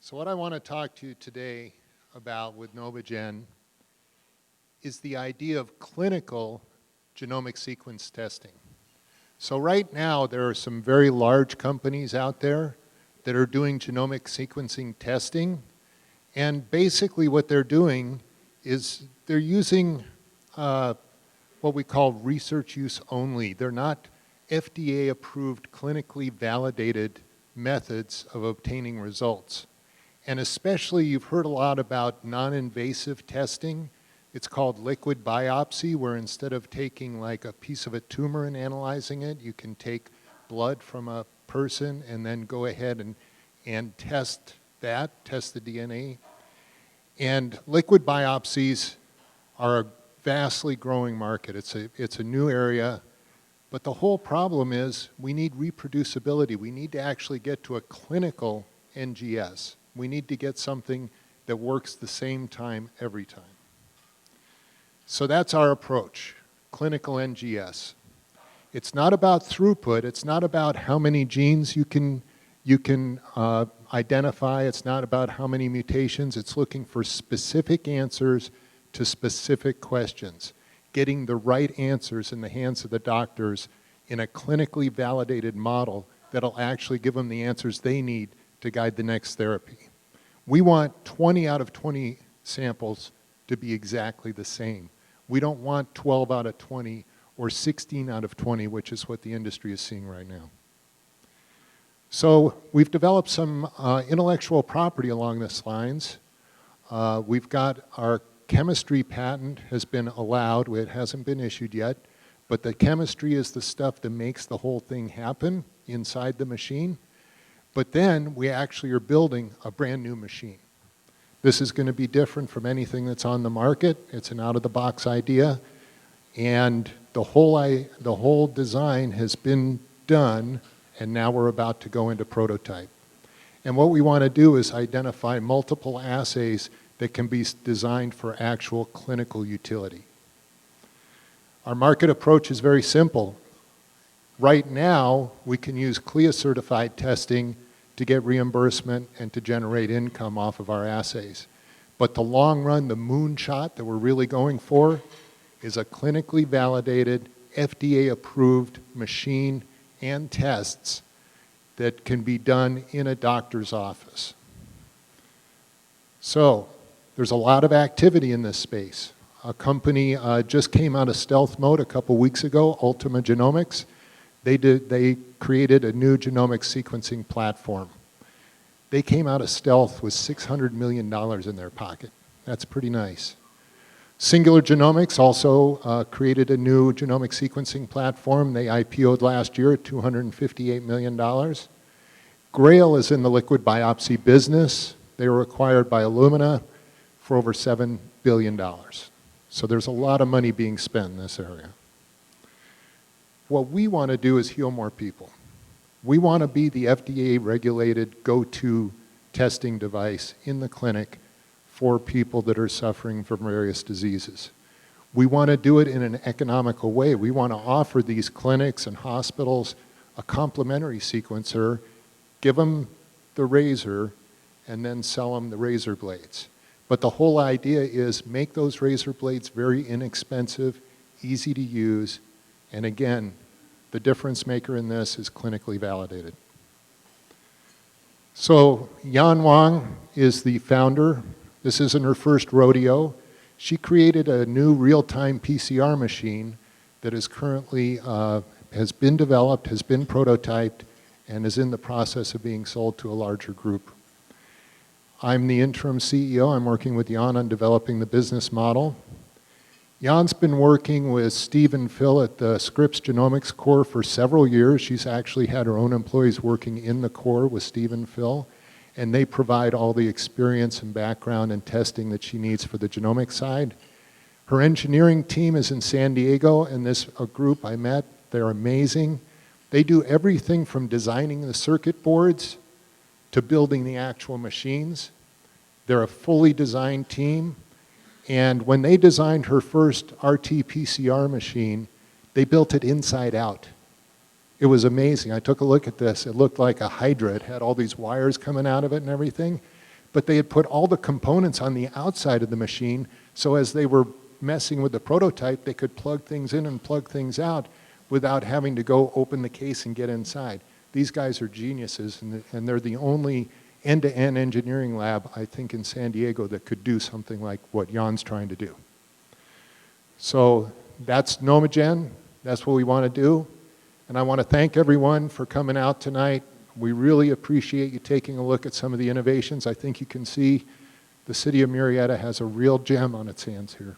So what I want to talk to you today about with Gnomegen is the idea of clinical genomic sequence testing. So right now there are some very large companies out there that are doing genomic sequencing testing, and basically what they're doing is they're using what we call research use only. They're not FDA approved, clinically validated methods of obtaining results. And especially, you've heard a lot about non-invasive testing. It's called liquid biopsy, where instead of taking like a piece of a tumor and analyzing it, you can take blood from a person and then go ahead and test the DNA. And liquid biopsies are a vastly growing market. It's a new area, but the whole problem is we need reproducibility. We need to actually get to a clinical NGS. We need to get something that works the same time every time. So that's our approach, clinical NGS. It's not about throughput. It's not about how many genes you can identify. It's not about how many mutations. It's looking for specific answers to specific questions, getting the right answers in the hands of the doctors in a clinically validated model that'll actually give them the answers they need to guide the next therapy. We want 20 out of 20 samples to be exactly the same. We don't want 12 out of 20 or 16 out of 20, which is what the industry is seeing right now. So we've developed some intellectual property along these lines. We've got our chemistry patent has been allowed. It hasn't been issued yet, but the chemistry is the stuff that makes the whole thing happen inside the machine. But then we actually are building a brand new machine. This is going to be different from anything that's on the market. It's an out-of-the-box idea, and the whole design has been done, and now we're about to go into prototype. And what we want to do is identify multiple assays that can be designed for actual clinical utility. Our market approach is very simple. Right now, we can use CLIA-certified testing to get reimbursement and to generate income off of our assays. But the long run, the moonshot that we're really going for is a clinically validated, FDA-approved machine and tests that can be done in a doctor's office. So, there's a lot of activity in this space. A company just came out of stealth mode a couple weeks ago, Ultima Genomics. They created a new genomic sequencing platform. They came out of stealth with $600 million in their pocket. That's pretty nice. Singular Genomics also created a new genomic sequencing platform. They IPO'd last year at $258 million. Grail is in the liquid biopsy business. They were acquired by Illumina for over $7 billion. So there's a lot of money being spent in this area. What we want to do is heal more people. We want to be the FDA-regulated go-to testing device in the clinic for people that are suffering from various diseases. We want to do it in an economical way. We want to offer these clinics and hospitals a complementary sequencer, give them the razor, and then sell them the razor blades. But the whole idea is make those razor blades very inexpensive, easy to use, and again, the difference maker in this is clinically validated. So Yan Wang is the founder. This isn't her first rodeo. She created a new real-time PCR machine that is currently, has been developed, has been prototyped, and is in the process of being sold to a larger group. I'm the interim CEO. I'm working with Yan on developing the business model. Jan's been working with Steve and Phil at the Scripps Genomics Core for several years. She's actually had her own employees working in the core with Steve and Phil, and they provide all the experience and background and testing that she needs for the genomic side. Her engineering team is in San Diego, and this group I met, they're amazing. They do everything from designing the circuit boards to building the actual machines. They're a fully designed team. And when they designed her first RT-PCR machine, they built it inside out. It was amazing. I took a look at this. It looked like a hydra. It had all these wires coming out of it and everything. but they had put all the components on the outside of the machine, so as they were messing with the prototype, they could plug things in and plug things out without having to go open the case and get inside. These guys are geniuses, and they're the only end-to-end engineering lab, I think, in San Diego that could do something like what Jan's trying to do. So that's Gnomegen. That's what we want to do. And I want to thank everyone for coming out tonight. We really appreciate you taking a look at some of the innovations. I think you can see the city of Murrieta has a real gem on its hands here.